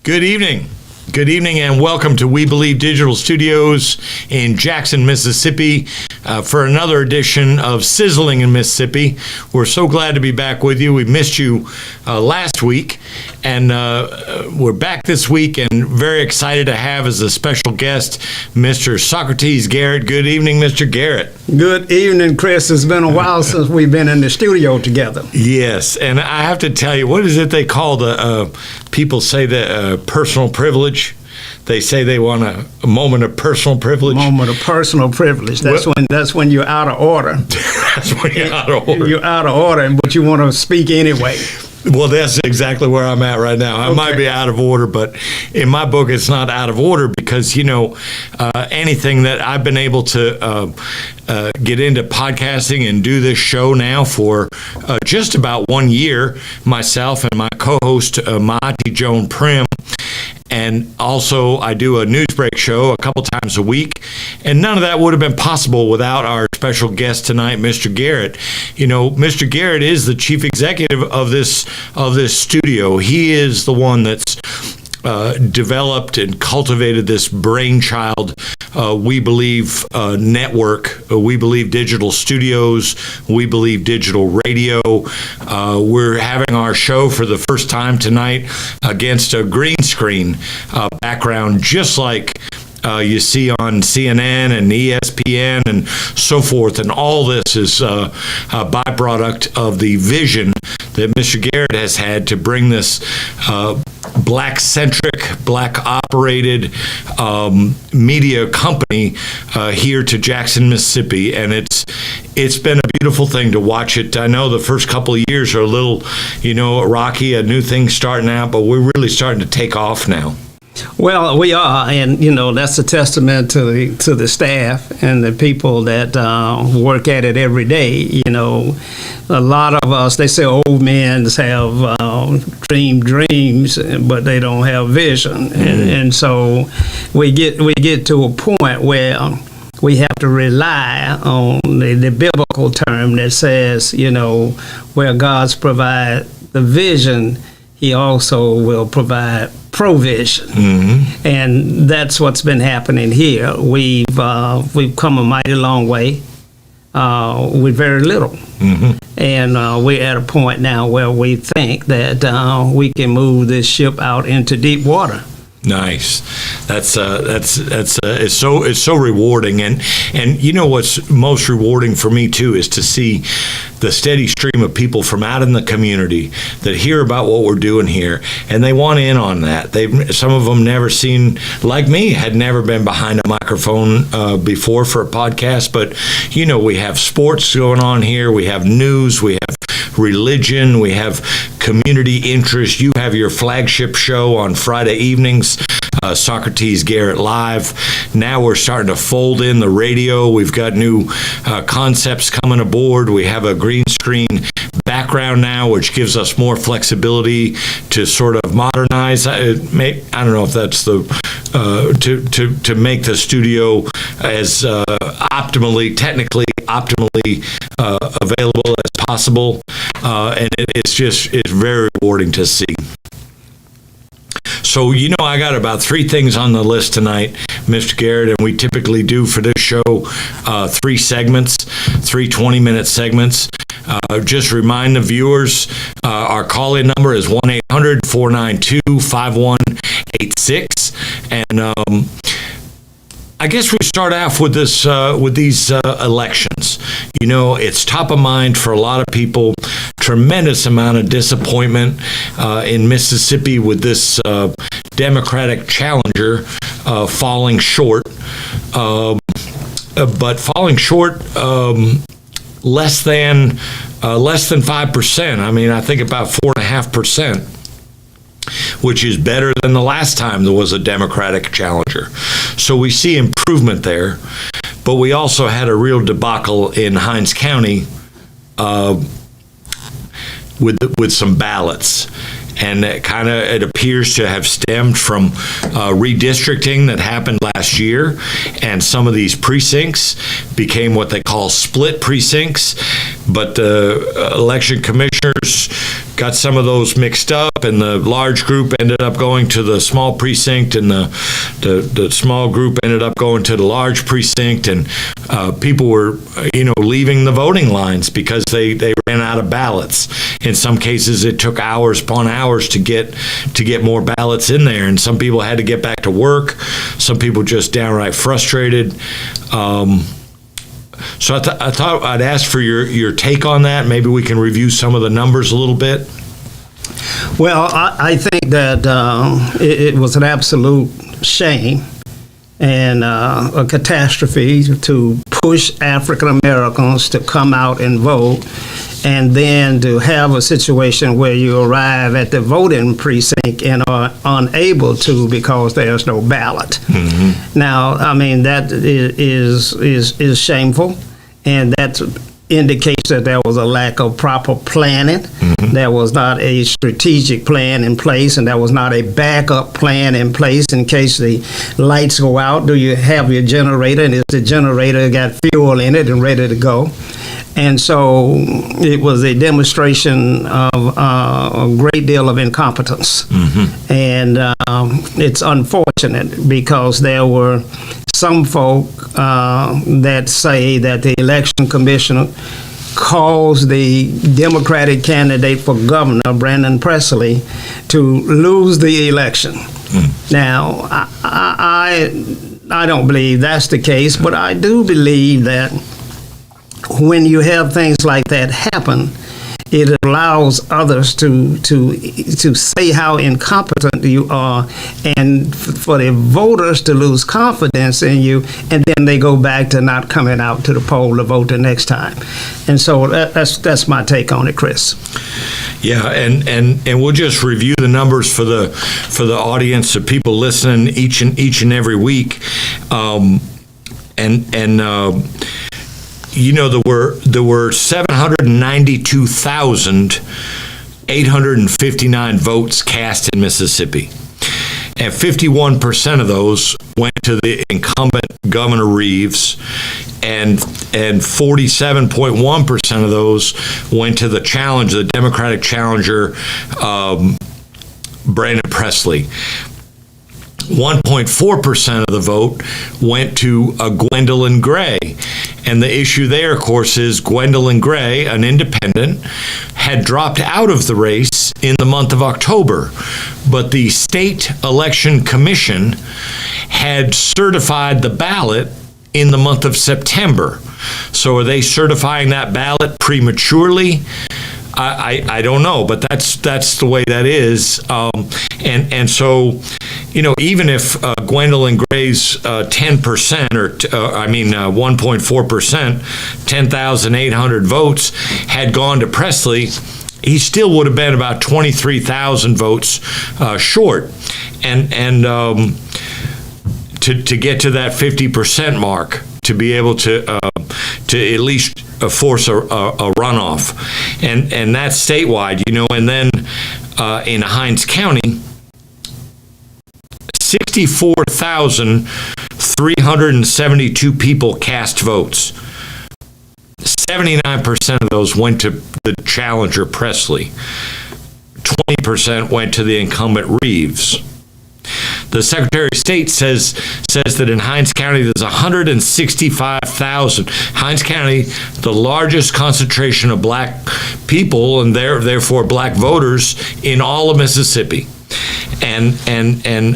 Good evening. Good evening and welcome to We Believe Digital Studios in Jackson, Mississippi for another edition of Sizzling in Mississippi. We're so glad to be back with you. We missed you last week and we're back this week and very excited to have as a special guest Mr. Socrates Garrett. Good evening, Mr. Garrett. Good evening, Chris. It's been a while since we've been in the studio together. Yes, and I have to tell you, what is it they call people say the personal privilege? They say they want a moment of personal privilege. Moment of personal privilege. That's when you're out of order. That's when you're out of order. You're out of order, but you want to speak anyway. Well, that's exactly where I'm at right now. I might be out of order, but in my book, it's not out of order because, anything that I've been able to get into podcasting and do this show now for just about 1 year, myself and my co-host, Mahati Joan Prim. And also, I do a news break show a couple times a week. And none of that would have been possible without our special guest tonight, Mr. Garrett. Mr. Garrett is the chief executive of this studio. He is the one that's developed and cultivated this brainchild, We Believe network, We Believe Digital Studios, We Believe Digital Radio. We're having our show for the first time tonight against a green screen background, just like you see on CNN and ESPN and so forth. And all this is a byproduct of the vision that Mr. Garrett has had to bring this Black-centric, Black-operated media company here to Jackson, Mississippi. And it's been a beautiful thing to watch it. I know the first couple of years are a little, rocky, a new thing starting out, but we're really starting to take off now. Well, we are, and that's a testament to the staff and the people that work at it every day. A lot of us, they say old men have dreams, but they don't have vision, and so we get to a point where we have to rely on the biblical term that says, where God's provide the vision, He also will provide provision, and that's what's been happening here. We've come a mighty long way with very little, and we're at a point now where we think that we can move this ship out into deep water. Nice. That's it's so rewarding, and what's most rewarding for me too is to see the steady stream of people from out in the community that hear about what we're doing here, and they want in on that. Some of them never seen, like me, had never been behind a microphone before for a podcast, but we have sports going on here, we have news, we have religion, we have community interest. You have your flagship show on Friday evenings, Socrates Garrett Live. Now we're starting to fold in the radio. We've got new concepts coming aboard. We have a green screen background now, which gives us more flexibility to sort of modernize. I don't know if that's to make the studio as technically optimally available as possible, and it's very rewarding to see. So, I got about 3 things on the list tonight, Mr. Garrett, and we typically do for this show 3 segments, 3 20-minute segments. Just remind the viewers, our call-in number is 1-800-492-5186, and I guess we start off with this, with these elections. It's top of mind for a lot of people. Tremendous amount of disappointment in Mississippi with this Democratic challenger falling short, but falling short less than 5%. I mean, I think about 4.5%. Which is better than the last time there was a Democratic challenger. So we see improvement there, but we also had a real debacle in Hinds County with some ballots. And it appears to have stemmed from redistricting that happened last year, and some of these precincts became what they call split precincts, but the election commissioners got some of those mixed up, and the large group ended up going to the small precinct, and the small group ended up going to the large precinct, and people were, leaving the voting lines because they ran out of ballots. In some cases, it took hours upon hours to get more ballots in there, and some people had to get back to work. Some people just downright frustrated. So I thought I'd ask for your take on that. Maybe we can review some of the numbers a little bit. Well, I think that it was an absolute shame and a catastrophe to push African Americans to come out and vote, and then to have a situation where you arrive at the voting precinct and are unable to because there's no ballot. Mm-hmm. Now, I mean, that is shameful, and that indicates that there was a lack of proper planning. Mm-hmm. There was not a strategic plan in place, and there was not a backup plan in place in case the lights go out. Do you have your generator, and is the generator got fuel in it and ready to go? And so it was a demonstration of a great deal of incompetence. Mm-hmm. And it's unfortunate because there were some folk that say that the election commissioner caused the Democratic candidate for governor, Brandon Presley, to lose the election. Mm. Now, I don't believe that's the case, but I do believe that when you have things like that happen, it allows others to say how incompetent you are, and for the voters to lose confidence in you, and then they go back to not coming out to the poll to vote the next time. And so that's my take on it, Chris. Yeah, and we'll just review the numbers for the audience of people listening each and every week, there were 792,859 votes cast in Mississippi, and 51% of those went to the incumbent Governor Reeves, and 47.1% of those went to the Democratic challenger, Brandon Presley. 1.4% of the vote went to Gwendolyn Gray. And the issue there, of course, is Gwendolyn Gray, an independent, had dropped out of the race in the month of October. But the State Election Commission had certified the ballot in the month of September. So are they certifying that ballot prematurely? I don't know, but that's the way that is. And so, even if Gwendolyn Gray's 10% 1.4%, 10,800 votes had gone to Presley, he still would have been about 23,000 votes short. And to get to that 50% mark, to be able to at least force a runoff, and that's statewide, and then in Hinds County, 64,372 people cast votes. 79% of those went to the challenger Presley. 20% went to the incumbent Reeves. The Secretary of State says that in Hinds County there's 165,000. Hinds County, the largest concentration of black people and therefore black voters in all of Mississippi. And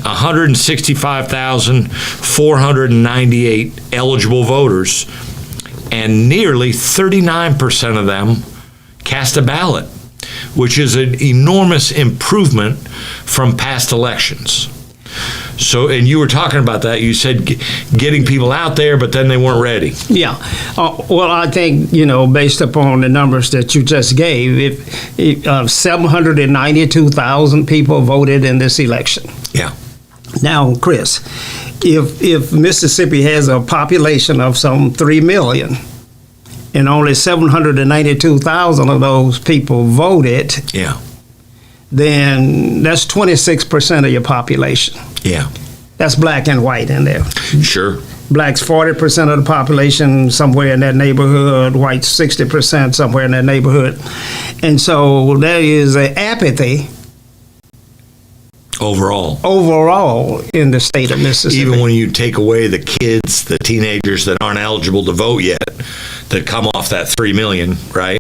165,498 eligible voters, and nearly 39% of them cast a ballot, which is an enormous improvement from past elections. So, and you were talking about that. You said getting people out there, but then they weren't ready. Yeah. Well, I think, based upon the numbers that you just gave, if 792,000 people voted in this election. Yeah. Now, Chris, if Mississippi has a population of some 3 million, and only 792,000 of those people voted, yeah, then that's 26% of your population. Yeah. That's black and white in there. Sure. blacks 40% of the population, somewhere in that neighborhood, whites 60%, somewhere in that neighborhood. And so there is an apathy overall in the state of Mississippi. Even when you take away the kids, the teenagers that aren't eligible to vote yet, that come off that 3 million, right?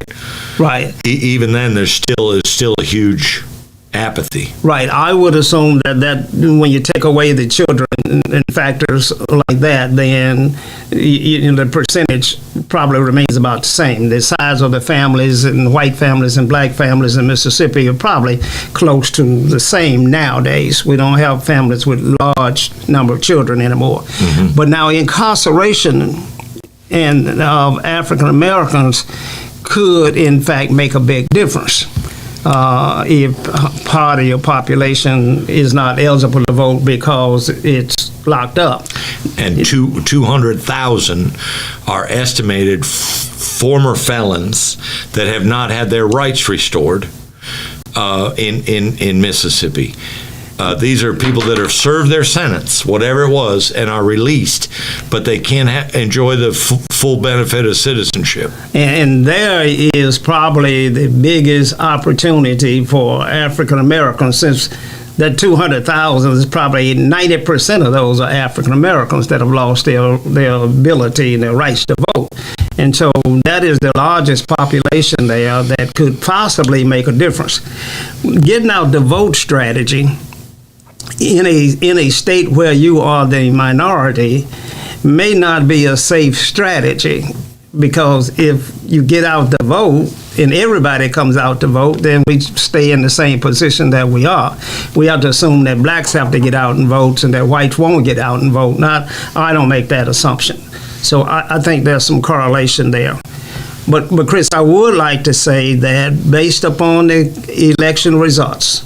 Right. Even then, there's still a huge apathy. Right. I would assume that when you take away the children and factors like that, then the percentage probably remains about the same. The size of the families and white families and black families in Mississippi are probably close to the same nowadays. We don't have families with large number of children anymore. Mm-hmm. But now incarceration and African Americans could in fact make a big difference. If part of your population is not eligible to vote because it's locked up. And 200,000 are estimated former felons that have not had their rights restored in Mississippi. These are people that have served their sentence, whatever it was, and are released, but they can't enjoy the full benefit of citizenship. And there is probably the biggest opportunity for African Americans, since that 200,000 is probably 90% of those are African Americans that have lost their ability and their rights to vote. And so that is the largest population there that could possibly make a difference. Getting out the vote strategy in a state where you are the minority may not be a safe strategy, because if you get out the vote and everybody comes out to vote, then we stay in the same position that we are. We have to assume that blacks have to get out and vote and that whites won't get out and vote. I don't make that assumption. So I think there's some correlation there. But Chris, I would like to say that based upon the election results,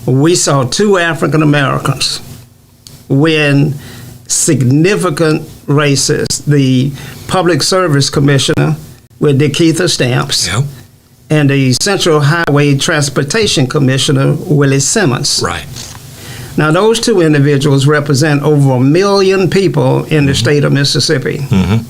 we saw 2 African Americans win significant races. The Public Service Commissioner with DeKeitha Stamps, yep, and the Central Highway Transportation Commissioner, Willie Simmons. Right. Now, those 2 individuals represent over 1 million people in the state of Mississippi. Mm-hmm.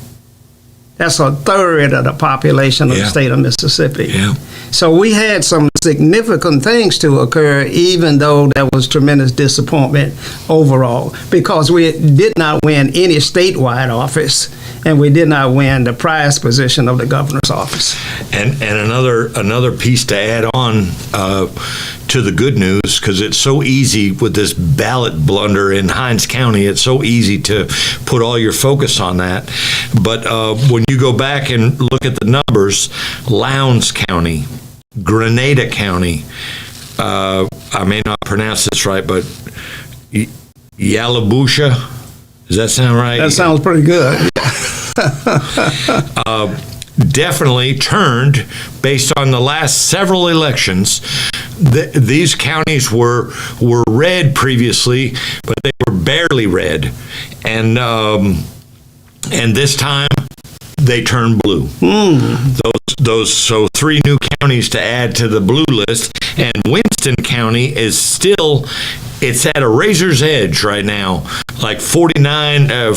That's a third of the population of the state of Mississippi. Yeah. So we had some significant things to occur, even though there was tremendous disappointment overall, because we did not win any statewide office, and we did not win the prize position of the governor's office. And another piece to add on to the good news, because it's so easy with this ballot blunder in Hinds County, it's so easy to put all your focus on that. But when you go back and look at the numbers, Lowndes County, Grenada County, I may not pronounce this right, but Yalabusha, does that sound right? That sounds pretty good. Definitely turned based on the last several elections. These counties were red previously, but they were barely red, and this time they turned blue. So 3 new counties to add to the blue list, and Winston County is still, it's at a razor's edge right now, like 49 to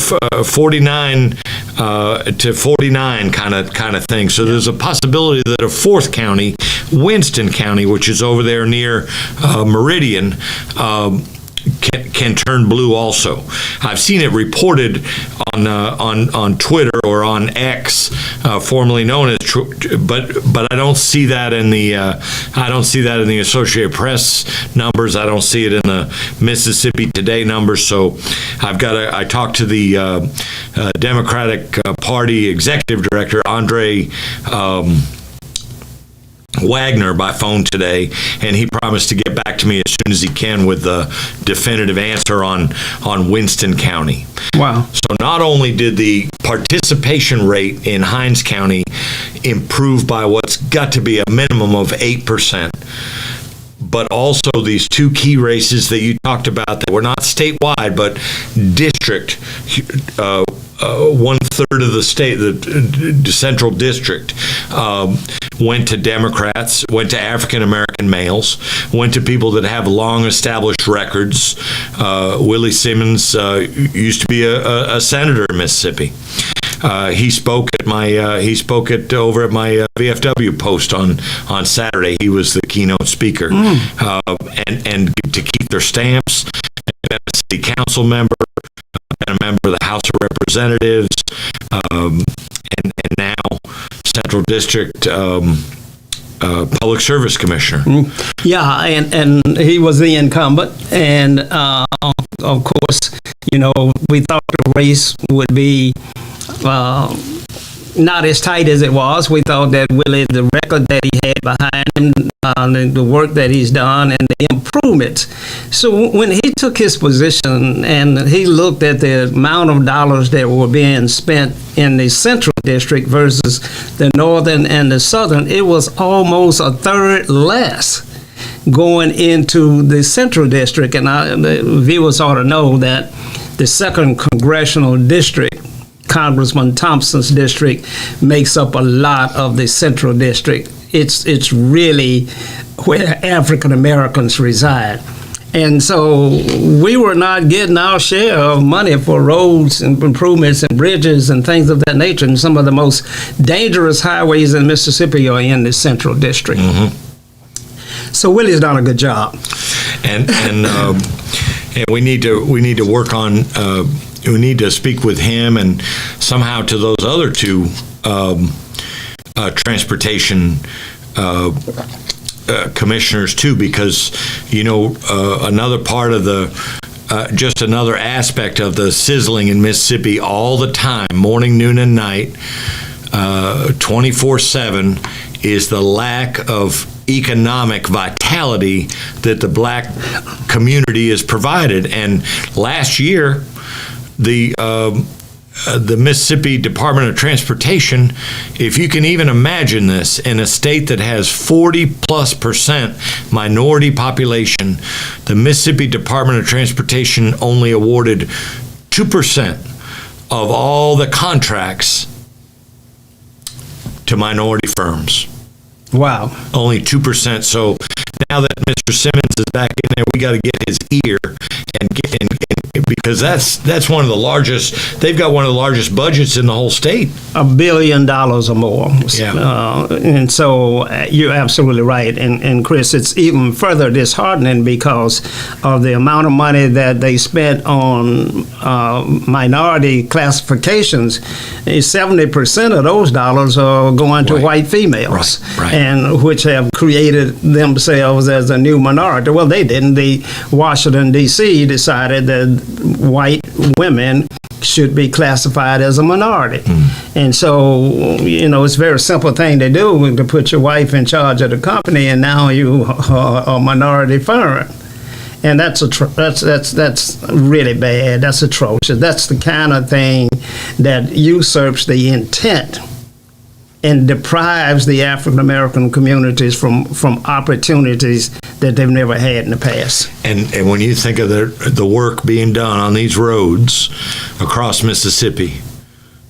49 kind of thing. So there's a possibility that a 4th county, Winston County, which is over there near Meridian, can turn blue also. I've seen it reported on Twitter or on X, formerly known as, but I don't see that in the Associated Press numbers. I don't see it in the Mississippi Today numbers. So I talked to the Democratic Party Executive Director Andre Wagner by phone today, and he promised to get back to me as soon as he can with the definitive answer on Winston County. Wow. So not only did the participation rate in Hinds County improve by what's got to be a minimum of 8%, but also these 2 key races that you talked about that were not statewide but district 1/3 of the state, the central district, went to Democrats, went to African American males, went to people that have long established records. Willie Simmons used to be a senator in Mississippi. He spoke over at my VFW post on Saturday. He was the keynote speaker, and to keep their stamps, and a city council member, and a member of the House of Representatives, and now Central District Public Service Commissioner. Yeah, and he was the incumbent, and of course, we thought the race would be not as tight as it was. We thought that Willie, the record that he had behind him, the work that he's done, and the improvements. So when he took his position and he looked at the amount of dollars that were being spent in the central district versus the northern and the southern, it was almost a third less going into the central district. And the viewers ought to know that the second congressional district, Congressman Thompson's district, makes up a lot of the central district. It's really where African Americans reside. And so we were not getting our share of money for roads and improvements and bridges and things of that nature. And some of the most dangerous highways in Mississippi are in the central district. So Willie's done a good job. And we need to work on. We need to speak with him and somehow to those other two transportation commissioners too, because another part of the just another aspect of the sizzling in Mississippi all the time, morning, noon, and night, 24/7, is the lack of economic vitality that the black community is provided. And last year, the Mississippi Department of Transportation, if you can even imagine this, in a state that has 40+% minority population, the Mississippi Department of Transportation only awarded 2% of all the contracts to minority firms. Wow. Only 2%. So now that Mr. Simmons is back in there, we got to get his ear and because that's one of the largest. They've got one of the largest budgets in the whole state. $1 billion or more. Yeah. And so you're absolutely right. And Chris, it's even further disheartening because of the amount of money that they spent on minority classifications. 70% of those dollars are going to white females, right. And which have created themselves as a new minority. Well, they didn't. The Washington, D.C. decided that white women should be classified as a minority. And so, it's a very simple thing to do, to put your wife in charge of the company, and now you are a minority firm. And that's really bad. That's atrocious. That's the kind of thing that usurps the intent and deprives the African American communities from opportunities that they've never had in the past. And when you think of the work being done on these roads across Mississippi,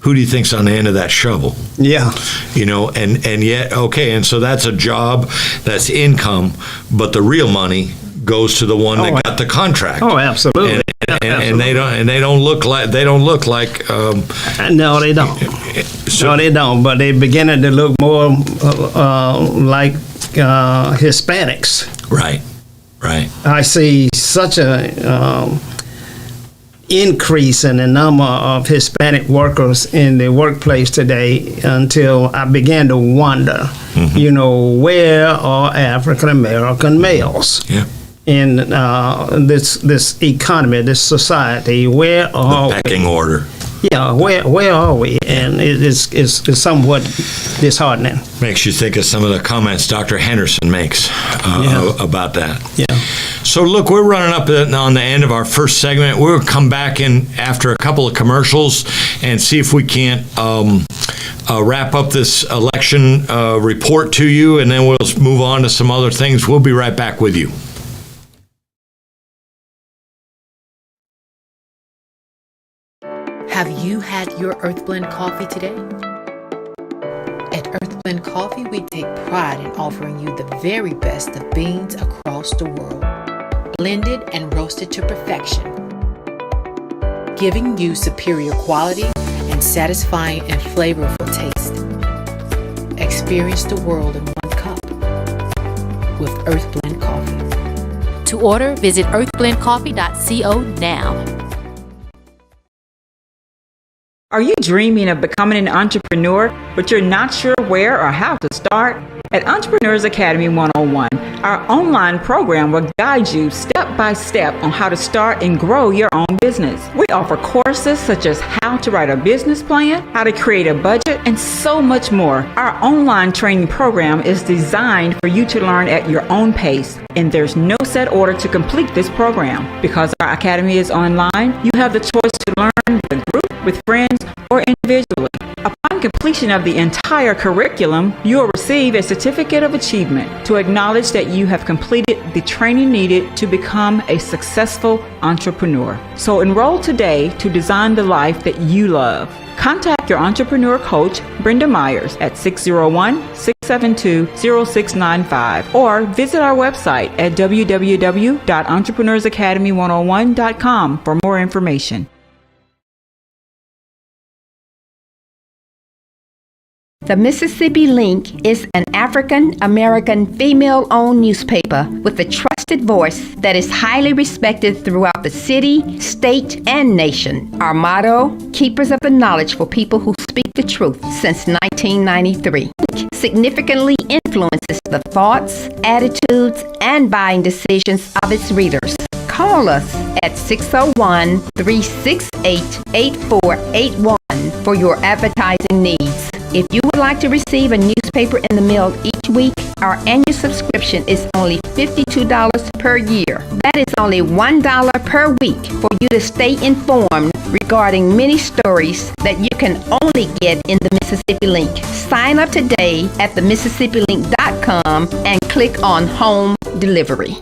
who do you think's on the end of that shovel? Yeah. And yet, okay, and so that's a job, that's income, but the real money goes to the one that got the contract. Oh, absolutely. And they don't look like no, they don't. No, they don't. But they're beginning to look more like Hispanics. Right. I see such a increase in the number of Hispanic workers in the workplace today until I began to wonder, where are African American males? Yeah. In this economy, this society, where are the pecking order? Yeah, where are we? And it's somewhat disheartening. Makes you think of some of the comments Dr. Henderson makes about that. Yeah. So look, we're running up on the end of our first segment. We'll come back in after a couple of commercials and see if we can't wrap up this election report to you, and then we'll move on to some other things. We'll be right back with you. Have you had your Earthblend coffee today? At Earthblend Coffee, we take pride in offering you the very best of beans across the world, blended and roasted to perfection, giving you superior quality and satisfying and flavorful taste. Experience the world in one cup with Earthblend Coffee. To order, visit earthblendcoffee.co now. Are you dreaming of becoming an entrepreneur, but you're not sure where or how to start? At Entrepreneurs Academy 101, our online program will guide you step by step on how to start and grow your own business. We offer courses such as how to write a business plan, how to create a budget, and so much more. Our online training program is designed for you to learn at your own pace, and there's no set order to complete this program. Because our academy is online, you have the choice to learn with a group, with friends, or individually. Upon completion of the entire curriculum, you will receive a certificate of achievement to acknowledge that you have completed the training needed to become a successful entrepreneur. So enroll today to design the life that you love. Contact your entrepreneur coach, Brenda Myers, at 601-672-0695 or visit our website at www.entrepreneursacademy101.com for more information. The Mississippi Link is an African-American female-owned newspaper with a trusted voice that is highly respected throughout the city, state, and nation. Our motto, Keepers of the Knowledge for People Who Speak the Truth, since 1993. Significantly influences the thoughts, attitudes, and buying decisions of its readers. Call us at 601-368-8481 for your advertising needs. If you would like to receive a newspaper in the mail each week, our annual subscription is only $52 per year. That is only $1 per week for you to stay informed regarding many stories that you can only get in the Mississippi Link. Sign up today at themississippilink.com and click on Home Delivery.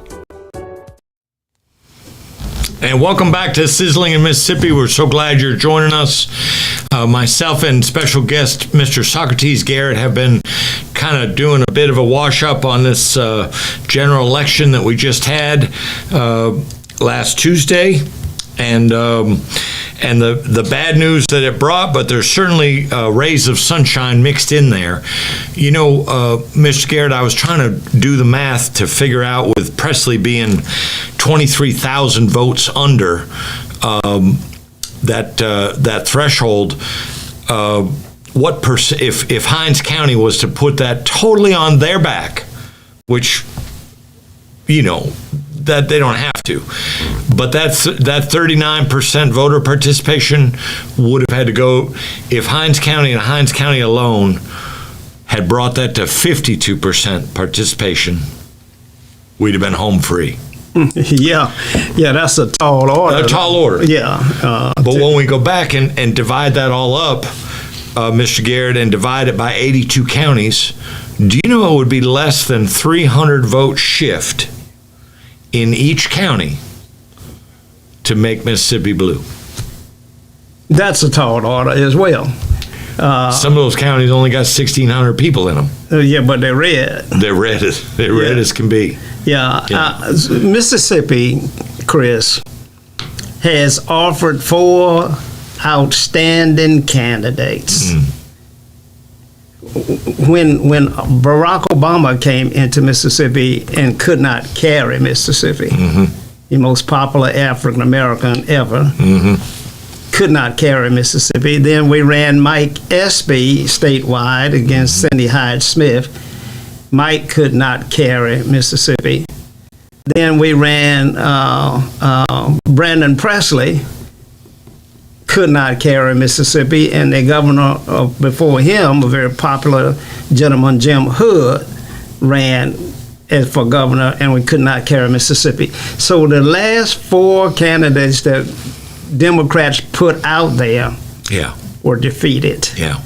And welcome back to Sizzling in Mississippi. We're so glad you're joining us. Myself and special guest, Mr. Socrates Garrett, have been kind of doing a bit of a wash-up on this general election that we just had last Tuesday. And the bad news that it brought, but there's certainly rays of sunshine mixed in there. You know, Mr. Garrett, I was trying to do the math to figure out, with Presley being 23,000 votes under that threshold, what if Hinds County was to put that totally on their back, which, you know, that they don't have to, but that 39% voter participation would have had to go, if Hinds County and Hinds County alone had brought that to 52% participation, we'd have been home free. Yeah, that's a tall order. A tall order. Yeah. But when we go back and divide that all up, Mr. Garrett, and divide it by 82 counties, do you know it would be less than 300 vote shift in each county to make Mississippi blue? That's a tall order as well. Some of those counties only got 1,600 people in them. Yeah, but they're red. They're red as can be. Yeah. Mississippi, Chris, has offered 4 outstanding candidates. When Barack Obama came into Mississippi and could not carry Mississippi, the most popular African American ever, could not carry Mississippi. Then we ran Mike Espy statewide against Cindy Hyde-Smith. Mike could not carry Mississippi. Then we ran Brandon Presley, could not carry Mississippi, and the governor before him, a very popular gentleman, Jim Hood, ran as for governor, and we could not carry Mississippi. So the last 4 candidates that Democrats put out there were defeated. Yeah.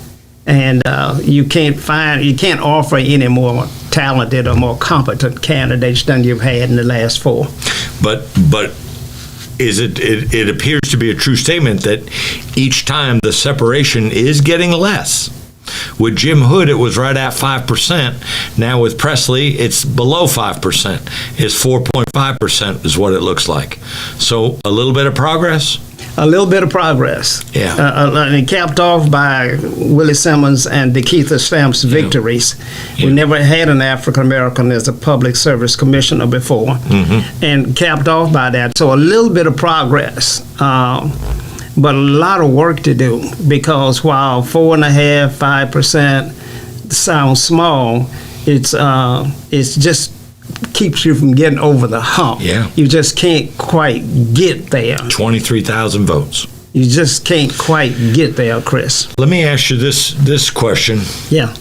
And you can't offer any more talented or more competent candidates than you've had in the last 4. But it appears to be a true statement that each time the separation is getting less. With Jim Hood, it was right at 5%. Now with Presley, it's below 5%. It's 4.5% is what it looks like. So a little bit of progress? A little bit of progress. Yeah. And capped off by Willie Simmons and DeKeitha Stamp's victories. Yeah. We never had an African American as a public service commissioner before. Mm-hmm. And capped off by that. So a little bit of progress. But a lot of work to do, because while 4.5%, 5% sounds small, it's just keeps you from getting over the hump. Yeah. You just can't quite get there. 23,000 votes. You just can't quite get there, Chris. Let me ask you this question. Yeah.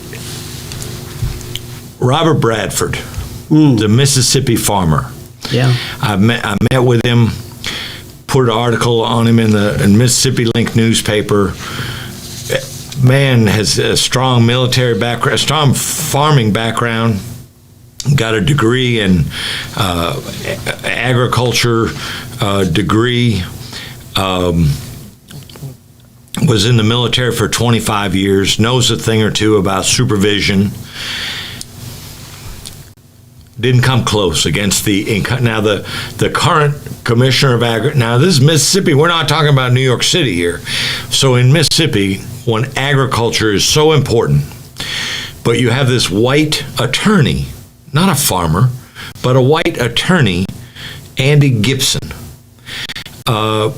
Robert Bradford, the Mississippi farmer. Yeah. I met with him. Put an article on him in the Mississippi Link newspaper. Man has a strong military background, a strong farming background, got a degree in agriculture, degree, was in the military for 25 years, knows a thing or two about supervision. Didn't come close against the current commissioner of agriculture. Now this is Mississippi. We're not talking about New York City here. So in Mississippi, when agriculture is so important, but you have this white attorney, not a farmer, but a white attorney, Andy Gibson, got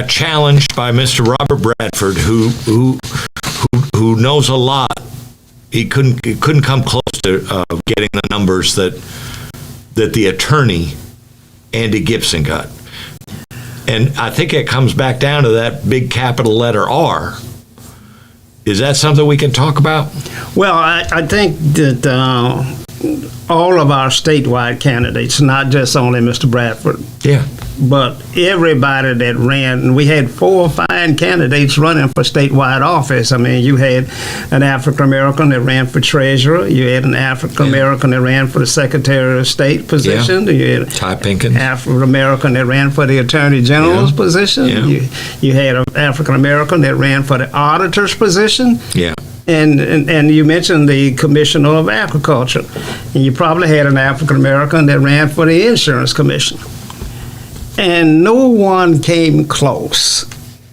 challenged by Mr. Robert Bradford, who knows a lot. He couldn't come close to getting the numbers that the attorney, Andy Gibson, got. And I think it comes back down to that big capital letter R. Is that something we can talk about? Well, I think that all of our statewide candidates, not just only Mr. Bradford, Yeah. but everybody that ran, and we had 4 or 5 candidates running for statewide office. I mean, you had an African American that ran for treasurer. You had an African American that ran for the Secretary of State position. You had Ty Pinkins. African American that ran for the Attorney General's position. Yeah. You had an African American that ran for the auditor's position. Yeah. And you mentioned the Commissioner of Agriculture. And you probably had an African American that ran for the Insurance Commission. And no one came close.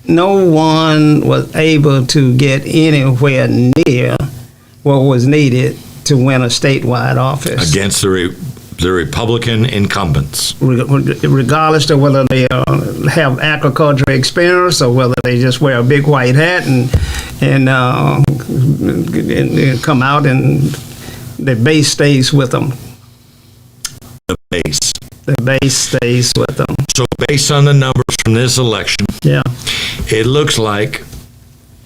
No one was able to get anywhere near what was needed to win a statewide office. Against the Republican incumbents. Regardless of whether they have agriculture experience or whether they just wear a big white hat and come out and the base stays with them. The base. The base stays with them. So based on the numbers from this election, Yeah. it looks like,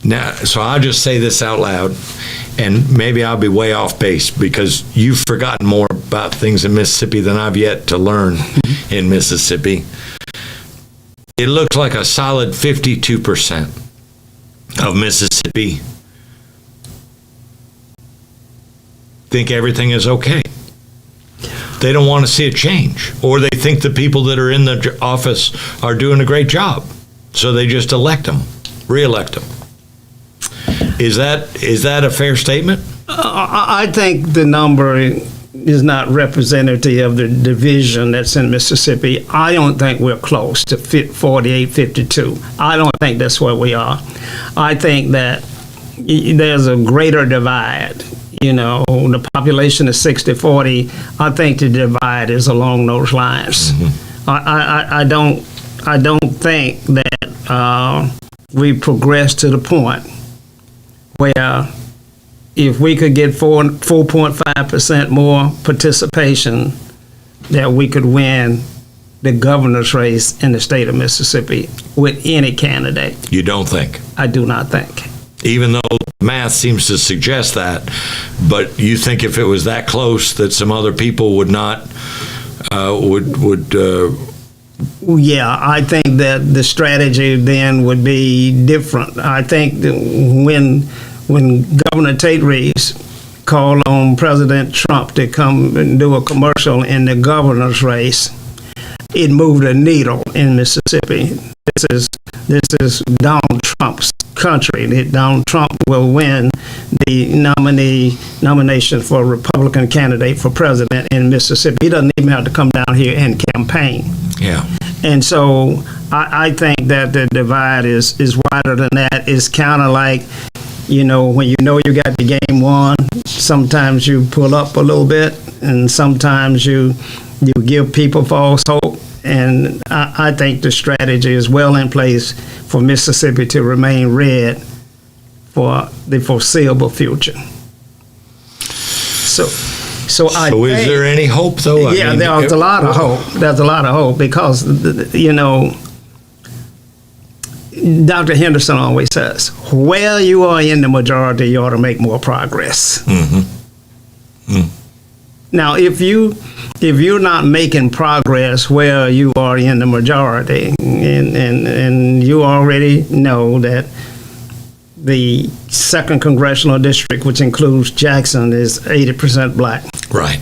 now, so I'll just say this out loud, and maybe I'll be way off base because you've forgotten more about things in Mississippi than I've yet to learn in Mississippi. It looks like a solid 52% of Mississippi think everything is okay. They don't want to see a change, or they think the people that are in the office are doing a great job, so they just re-elect them. Is that a fair statement? I think the number is not representative of the division that's in Mississippi. I don't think we're close to 48, 52. I don't think that's where we are. I think that there's a greater divide. You know, the population is 60-40. I think the divide is along those lines. Mm-hmm. I don't think that we progressed to the point where if we could get 4.5% more participation, that we could win the governor's race in the state of Mississippi with any candidate. You don't think? I do not think. Even though math seems to suggest that, but you think if it was that close that some other people would not, Yeah, I think that the strategy then would be different. I think that when Governor Tate Reeves called on President Trump to come and do a commercial in the governor's race, it moved a needle in Mississippi. This is Donald Trump's country. Donald Trump will win the nomination for a Republican candidate for president in Mississippi. He doesn't even have to come down here and campaign. Yeah. And so I think that the divide is wider than that. It's kind of like, when you got the game won, sometimes you pull up a little bit, and sometimes you give people false hope. And I think the strategy is well in place for Mississippi to remain red for the foreseeable future. So is there any hope, though? There's a lot of hope. There's a lot of hope because, Dr. Henderson always says, where you are in the majority, you ought to make more progress. Mm-hmm. Mm. Now, if you're not making progress where you are in the majority, and you already know that the 2nd Congressional District, which includes Jackson, is 80% black. Right.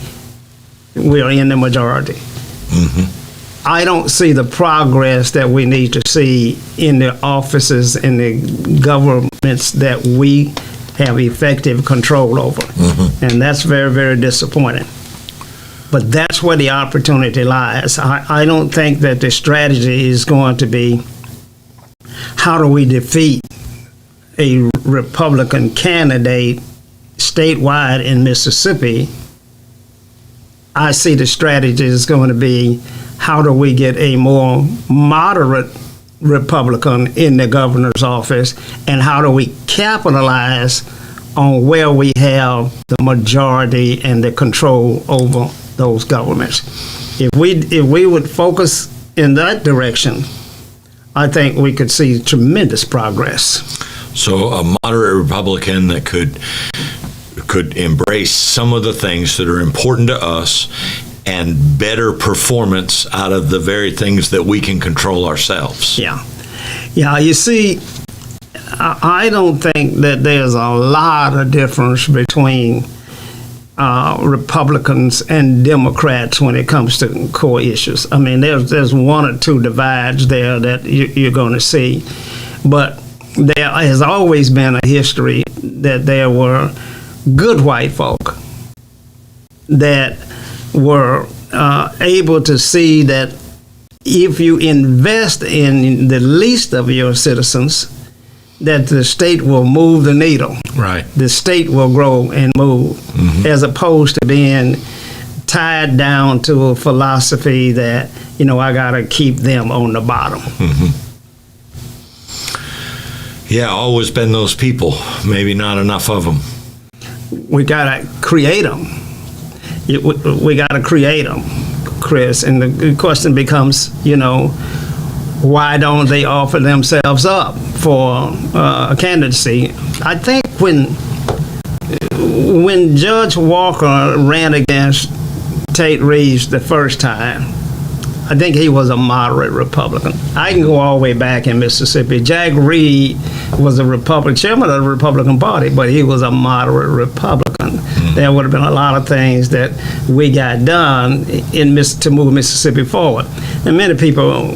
We are in the majority. Mm-hmm. I don't see the progress that we need to see in the offices and the governments that we have effective control over. Mm-hmm. And that's very, very disappointing. But that's where the opportunity lies. I don't think that the strategy is going to be how do we defeat a Republican candidate statewide in Mississippi. I see the strategy is going to be how do we get a more moderate Republican in the governor's office, and how do we capitalize on where we have the majority and the control over those governments. If we would focus in that direction, I think we could see tremendous progress. So a moderate Republican that could embrace some of the things that are important to us and better performance out of the very things that we can control ourselves. Yeah. You see, I don't think that there's a lot of difference between Republicans and Democrats when it comes to core issues. I mean, there's one or two divides there that you're going to see, but there has always been a history that there were good white folk that were able to see that if you invest in the least of your citizens, that the state will move the needle. Right. The state will grow and move, mm-hmm. as opposed to being tied down to a philosophy that, I got to keep them on the bottom. Mm-hmm. Yeah, always been those people, maybe not enough of them. We got to create them. We got to create them, Chris. And the question becomes, why don't they offer themselves up for a candidacy? I think when Judge Walker ran against Tate Reeves the first time, I think he was a moderate Republican. I can go all the way back in Mississippi. Jack Reed was a chairman of the Republican Party, but he was a moderate Republican. Mm-hmm. There would have been a lot of things that we got done to move Mississippi forward. And many people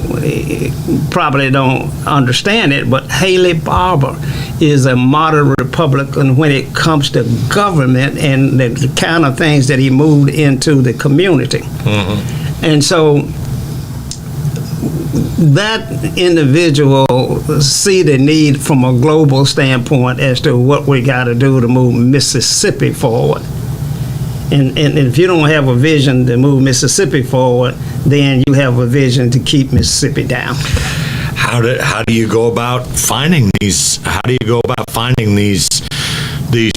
probably don't understand it, but Haley Barbour is a moderate Republican when it comes to government and the kind of things that he moved into the community. Mm-hmm. And so that individual see the need from a global standpoint as to what we got to do to move Mississippi forward. And if you don't have a vision to move Mississippi forward, then you have a vision to keep Mississippi down. How do you go about finding these? How do you go about finding these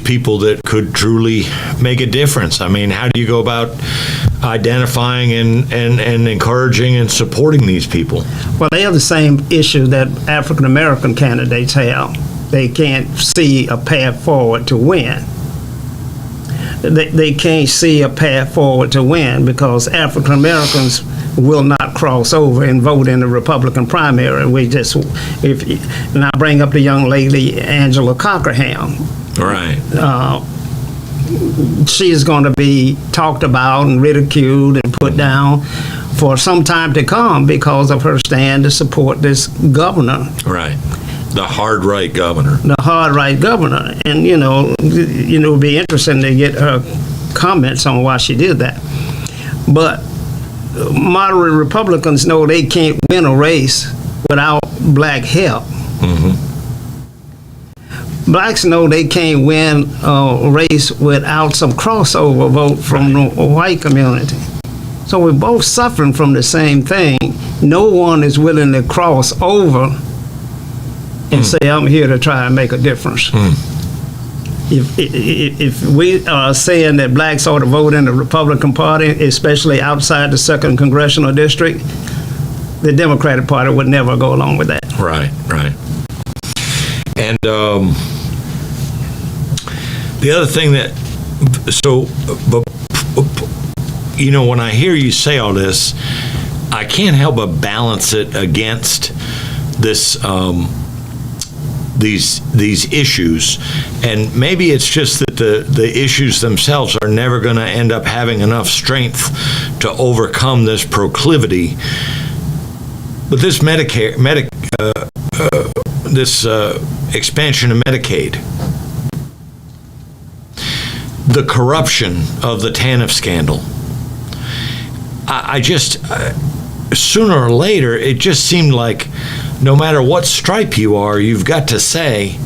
people that could truly make a difference? I mean, how do you go about identifying and encouraging and supporting these people? Well, they have the same issue that African American candidates have. They can't see a path forward to win. They can't see a path forward to win because African Americans will not cross over and vote in the Republican primary. And I bring up the young lady Angela Cockerham. Right. She is going to be talked about and ridiculed and put down. for some time to come because of her stand to support this governor. Right. The hard right governor. The hard right governor. And, it'd be interesting to get her comments on why she did that. But moderate Republicans know they can't win a race without black help. Mm-hmm. Blacks know they can't win a race without some crossover vote from the white community. So we're both suffering from the same thing. No one is willing to cross over and say, I'm here to try and make a difference. If we are saying that blacks ought to vote in the Republican Party, especially outside the 2nd Congressional District, the Democratic Party would never go along with that. Right. And the other thing when I hear you say all this, I can't help but balance it against this these issues, and maybe it's just that the issues themselves are never going to end up having enough strength to overcome this proclivity. But this expansion of Medicaid, the corruption of the TANF scandal, I just sooner or later it just seemed like no matter what stripe you are, you've got to say,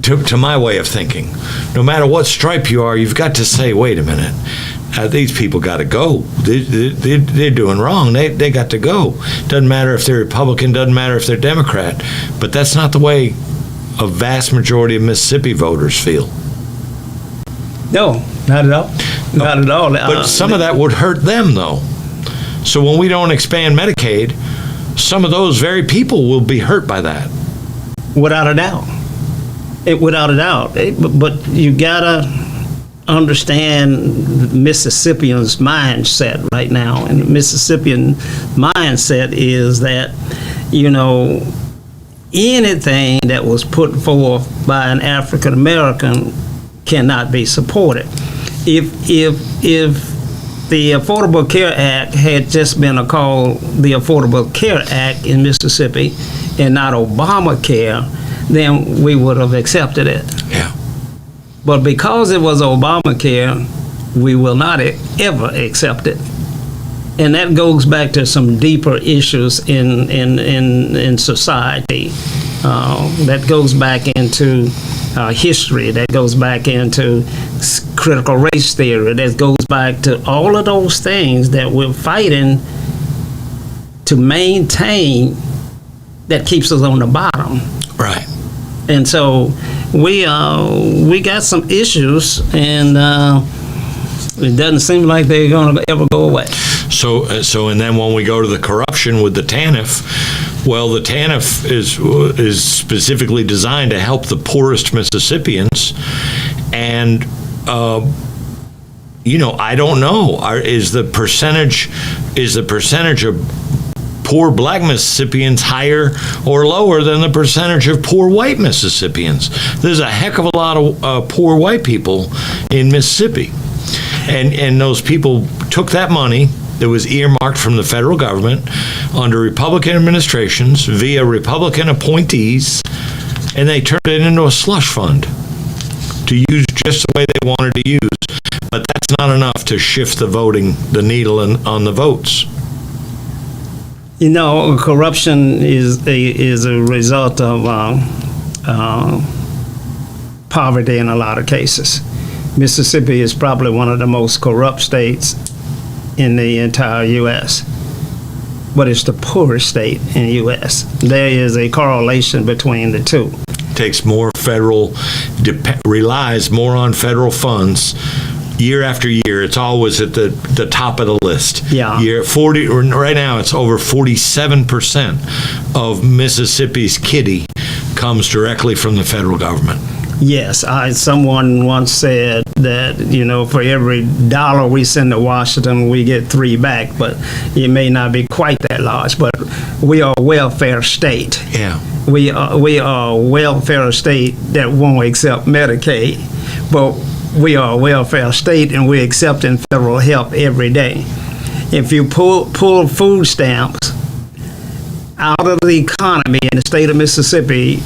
to my way of thinking, no matter what stripe you are, you've got to say, wait a minute, these people got to go. They're doing wrong. They got to go. Doesn't matter if they're Republican, doesn't matter if they're Democrat, but that's not the way a vast majority of Mississippi voters feel. No, not at all. Not at all. But some of that would hurt them, though. So when we don't expand Medicaid, some of those very people will be hurt by that. Without a doubt. Without a doubt. But you gotta understand Mississippians' mindset right now. And the Mississippian mindset is that, anything that was put forth by an African American cannot be supported. If the Affordable Care Act had just been called the Affordable Care Act in Mississippi and not Obamacare, then we would have accepted it. Yeah. But because it was Obamacare, we will not ever accept it. And that goes back to some deeper issues in society. That goes back into history, that goes back into critical race theory, that goes back to all of those things that we're fighting to maintain that keeps us on the bottom. Right. And so we got some issues, and it doesn't seem like they're going to ever go away. So and then when we go to the corruption with the TANF, well, the TANF is specifically designed to help the poorest Mississippians, and I don't know. Is the percentage of poor black Mississippians higher or lower than the percentage of poor white Mississippians? There's a heck of a lot of poor white people in Mississippi, and those people took that money that was earmarked from the federal government under Republican administrations via Republican appointees, and they turned it into a slush fund to use just the way they wanted to use. But that's not enough to shift the needle on the votes. Corruption is a result of poverty in a lot of cases. Mississippi is probably one of the most corrupt states in the entire U.S., but it's the poorest state in the U.S. There is a correlation between the two. Takes more relies more on federal funds year after year. It's always at the top of the list. Yeah. Right now it's over 47% of Mississippi's kitty comes directly from the federal government. Yes, someone once said that, for every dollar we send to Washington, we get 3 back, but it may not be quite that large. But we are a welfare state. Yeah. We are a welfare state that won't accept Medicaid, but we are a welfare state and we're accepting federal help every day. If you pull food stamps out of the economy in the state of Mississippi,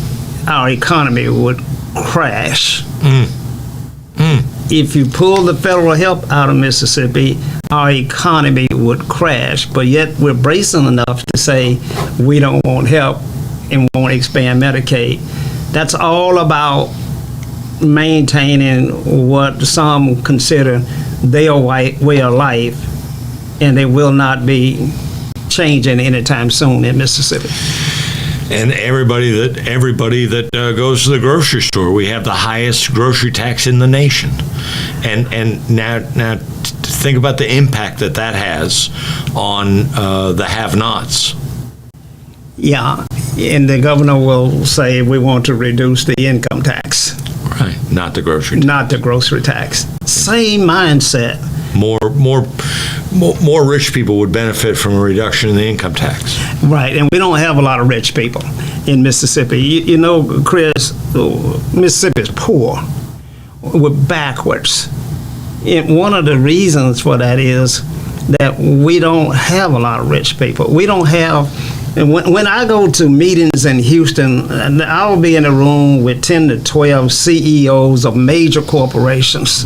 our economy would crash. If you pull the federal help out of Mississippi, our economy would crash. But yet we're bracing enough to say we don't want help and won't expand Medicaid. That's all about maintaining what some consider their way of life, and they will not be changing anytime soon in Mississippi. And everybody that goes to the grocery store, we have the highest grocery tax in the nation. And now think about the impact that has on the have-nots. Yeah, and the governor will say we want to reduce the income tax. Right, not the grocery tax. Not the grocery tax. Same mindset. More rich people would benefit from a reduction in the income tax. Right, and we don't have a lot of rich people in Mississippi. You know, Chris, Mississippi is poor. We're backwards. And one of the reasons for that is that we don't have a lot of rich people. We don't have, and when I go to meetings in Houston, I'll be in a room with 10 to 12 CEOs of major corporations.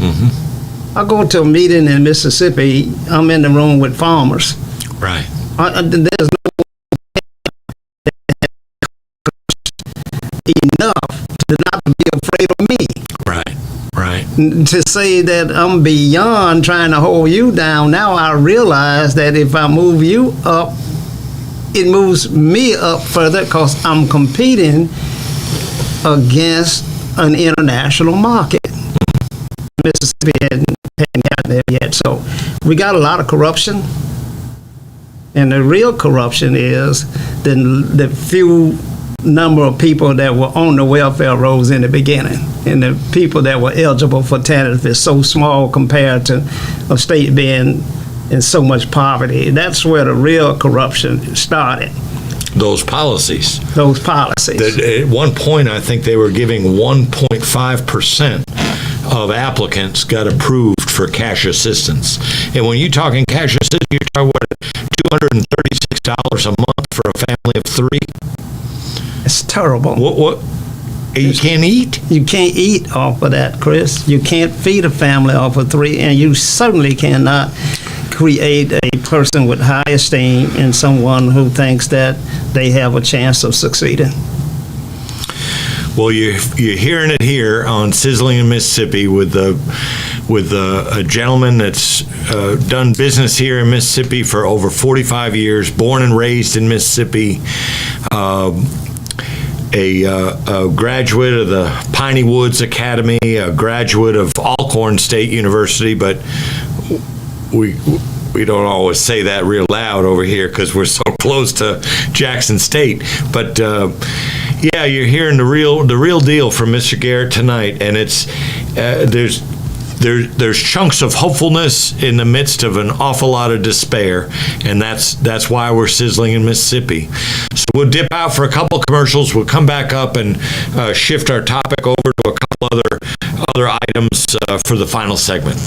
I go to a meeting in Mississippi, I'm in the room with farmers. Right. There's no enough to not be afraid of me. Right. To say that I'm beyond trying to hold you down, now I realize that if I move you up, it moves me up further because I'm competing against an international market. Mississippi hadn't gotten there yet. So we got a lot of corruption. And the real corruption is the few number of people that were on the welfare rolls in the beginning. And the people that were eligible for TANF is so small compared to a state being in so much poverty. That's where the real corruption started. Those policies. That at one point, I think they were giving 1.5% of applicants got approved for cash assistance. And when you're talking cash assistance, you're talking about $236 a month for a family of 3. It's terrible. What? You can't eat? You can't eat off of that, Chris. You can't feed a family off of 3, and you certainly cannot create a person with high esteem and someone who thinks that they have a chance of succeeding. Well, you're hearing it here on Sizzling in Mississippi with a gentleman that's done business here in Mississippi for over 45 years, born and raised in Mississippi, a graduate of the Piney Woods Academy, a graduate of Alcorn State University, but we don't always say that real loud over here because we're so close to Jackson State. But yeah, you're hearing the real deal from Mr. Garrett tonight, and it's there's chunks of hopefulness in the midst of an awful lot of despair, and that's why we're sizzling in Mississippi. So we'll dip out for a couple commercials. We'll come back up and shift our topic over to a couple other items for the final segment.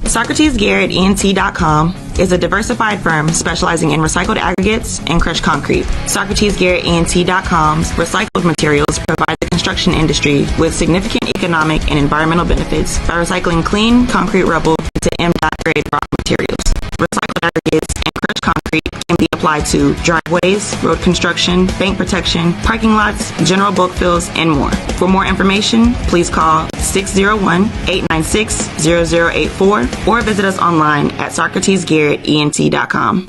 Socrates Garrett ENT.com is a diversified firm specializing in recycled aggregates and crushed concrete. Socrates Garrett ENT.com's recycled materials provide the construction industry with significant economic and environmental benefits by recycling clean concrete rubble into M.grade rock materials. Recycled aggregates and crushed concrete can be applied to driveways, road construction, bank protection, parking lots, general bulk fills, and more. For more information, please call 601-896-0084 or visit us online at SocratesGarrettENT.com.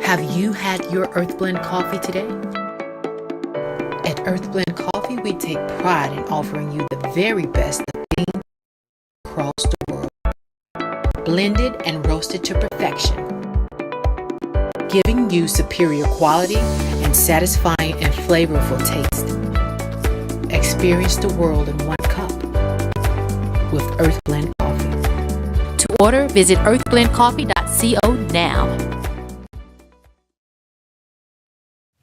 Have you had your Earth Blend coffee today? At Earth Blend Coffee, we take pride in offering you the very best of beans across the world, blended and roasted to perfection, giving you superior quality and satisfying and flavorful taste. Experience the world in one cup with Earth Blend Coffee. To order, visit earthblendcoffee.co now.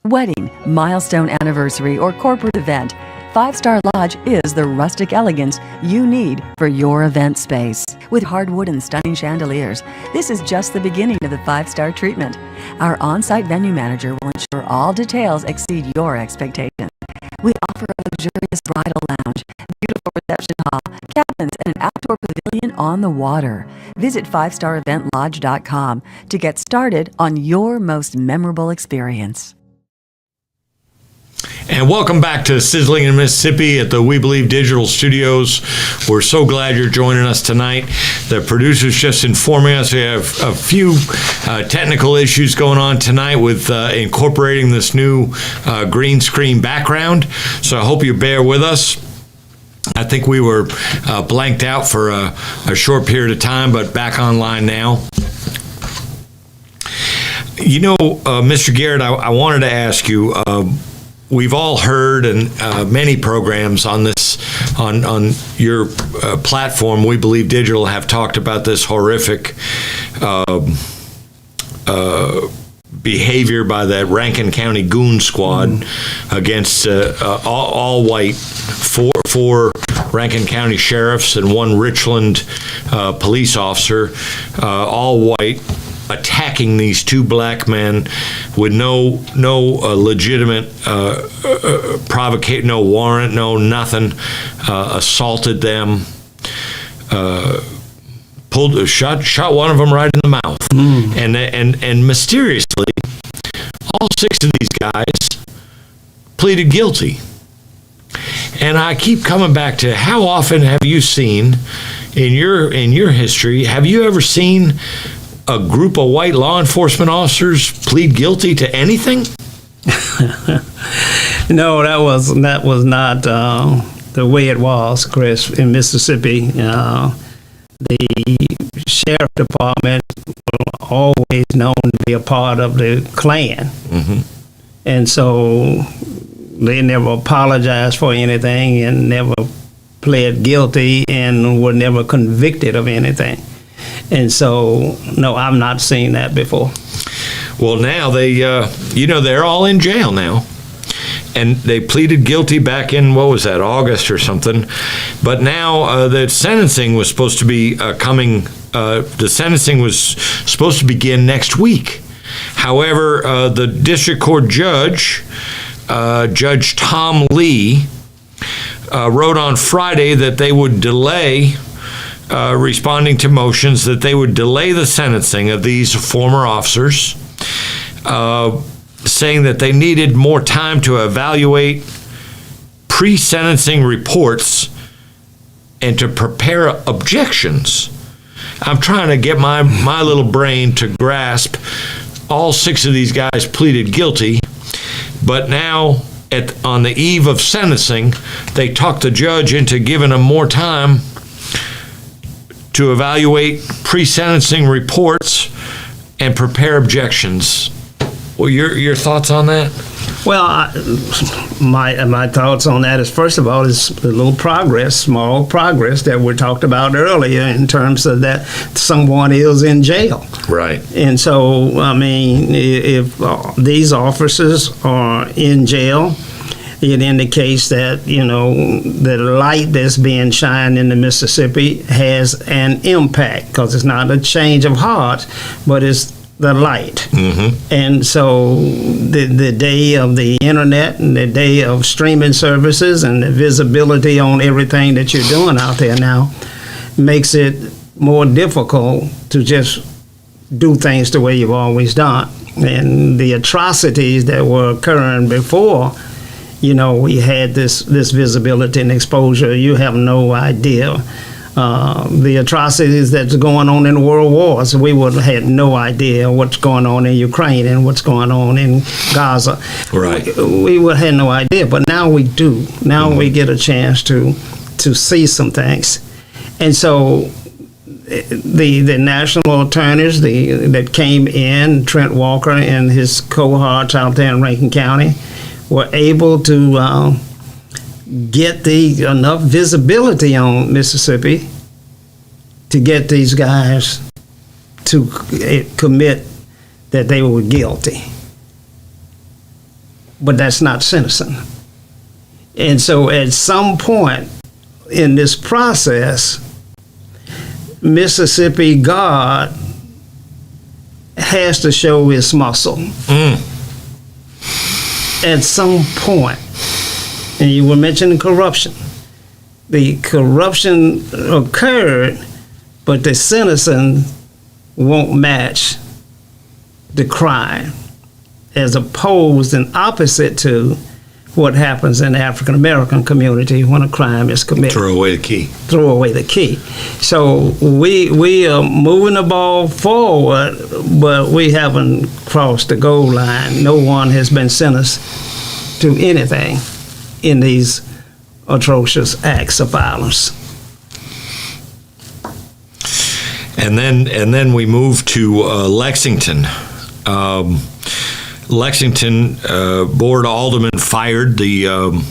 Wedding, milestone anniversary, or corporate event, 5 Star Lodge is the rustic elegance you need for your event space. With hardwood and stunning chandeliers, this is just the beginning of the 5-star treatment. Our on-site venue manager will ensure all details exceed your expectations. We offer a luxurious bridal lounge, beautiful reception hall, cabins, and an outdoor pavilion on the water. Visit 5stareventlodge.com to get started on your most memorable experience. And welcome back to Sizzling in Mississippi at the We Believe Digital Studios. We're so glad you're joining us tonight. The producer's just informing us we have a few technical issues going on tonight with incorporating this new green screen background. So I hope you bear with us. I think we were blanked out for a short period of time, but back online now. You know, Mr. Garrett, I wanted to ask you, we've all heard and many programs on this, on your platform, We Believe Digital, have talked about this horrific behavior by that Rankin County goon squad against all white, four Rankin County sheriffs and one Richland police officer, all white, attacking these 2 black men with no legitimate provocation, no warrant, no nothing, assaulted them, shot one of them right in the mouth, and mysteriously, all 6 of these guys pleaded guilty. And I keep coming back to, how often have you seen in your history, have you ever seen a group of white law enforcement officers plead guilty to anything? No, that was not the way it was, Chris, in Mississippi. The sheriff department was always known to be a part of the Klan. And so they never apologized for anything and never pled guilty and were never convicted of anything. And so, no, I've not seen that before. Well, now they're all in jail now. And they pleaded guilty back in, what was that, August or something. But now the sentencing was supposed to be the sentencing was supposed to begin next week. However, the district court judge, Judge Tom Lee, wrote on Friday that they would delay, responding to motions, that they would delay the sentencing of these former officers, saying that they needed more time to evaluate pre-sentencing reports and to prepare objections. I'm trying to get my little brain to grasp all 6 of these guys pleaded guilty, but now on the eve of sentencing, they talked the judge into giving them more time to evaluate pre-sentencing reports and prepare objections. Well, your thoughts on that? Well, my thoughts on that is, first of all, is a little progress, small progress that we talked about earlier in terms of that someone is in jail. Right. And so, I mean, if these officers are in jail, it indicates that, the light that's being shined in the Mississippi has an impact, because it's not a change of heart, but it's the light. And so the day of the internet and the day of streaming services and the visibility on everything that you're doing out there now makes it more difficult to just do things the way you've always done. And the atrocities that were occurring before, we had this visibility and exposure, you have no idea. The atrocities that's going on in the world wars, we would have had no idea what's going on in Ukraine and what's going on in Gaza. Right. We would have had no idea, but now we do. Now we get a chance to see some things. And so the national attorneys that came in, Trent Walker and his cohorts out there in Rankin County, were able to get enough visibility on Mississippi to get these guys to commit that they were guilty. but that's not sentencing. And so at some point in this process, Mississippi God has to show his muscle. At some point, and you were mentioning corruption. The corruption occurred, but the sentencing won't match the crime, as opposed and opposite to what happens in the African American community when a crime is committed. Throw away the key. Throw away the key. So we are moving the ball forward, but we haven't crossed the goal line. No one has been sentenced to anything in these atrocious acts of violence. And then we move to Lexington. Lexington Board Alderman fired the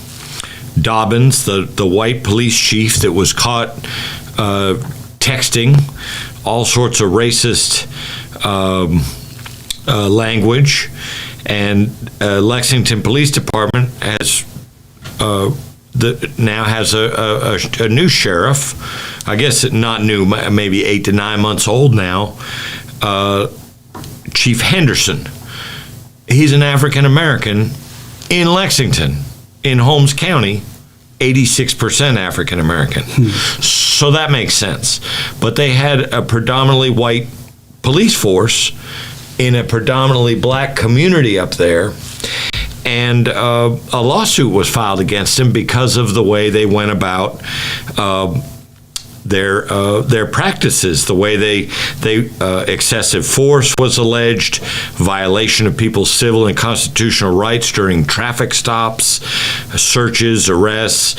Dobbins, the white police chief that was caught texting all sorts of racist language. And Lexington Police Department has now has a new sheriff. I guess not new, maybe 8 to 9 months old now. Chief Henderson. He's an African American in Lexington, in Holmes County, 86% African American. So that makes sense. But they had a predominantly white police force in a predominantly black community up there. And a lawsuit was filed against him because of the way they went about their practices, the way they excessive force was alleged, violation of people's civil and constitutional rights during traffic stops, searches, arrests,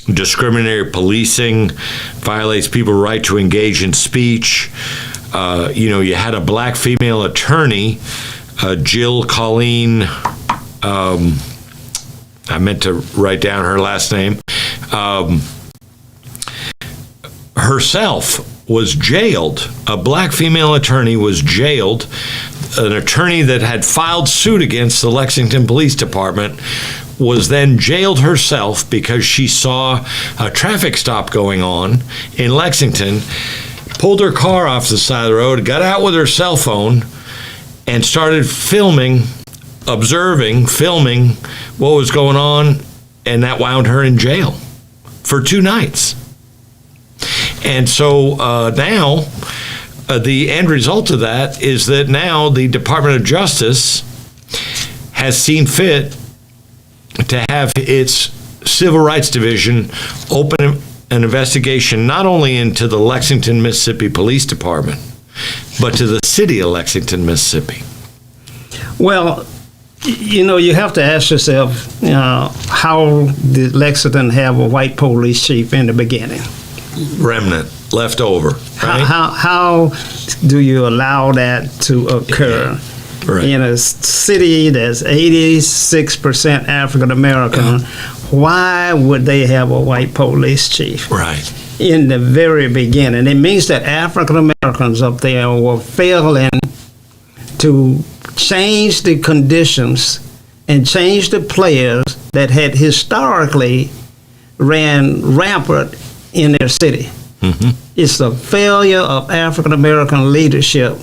discriminatory policing, violates people's right to engage in speech. You had a black female attorney, Jill Colleen. I meant to write down her last name. Herself was jailed. A black female attorney was jailed. An attorney that had filed suit against the Lexington Police Department was then jailed herself because she saw a traffic stop going on in Lexington, pulled her car off the side of the road, got out with her cell phone, and started filming what was going on, and that wound her in jail for 2 nights. And so now the end result of that is that now the Department of Justice has seen fit to have its Civil Rights Division open an investigation not only into the Lexington, Mississippi Police Department, but to the city of Lexington, Mississippi. Well, you have to ask yourself, how did Lexington have a white police chief in the beginning? Remnant, left over, right? How do you allow that to occur? Right. In a city that's 86% African American, why would they have a white police chief? Right. In the very beginning. It means that African Americans up there were failing to change the conditions and change the players that had historically ran rampant in their city. Mm-hmm. It's a failure of African American leadership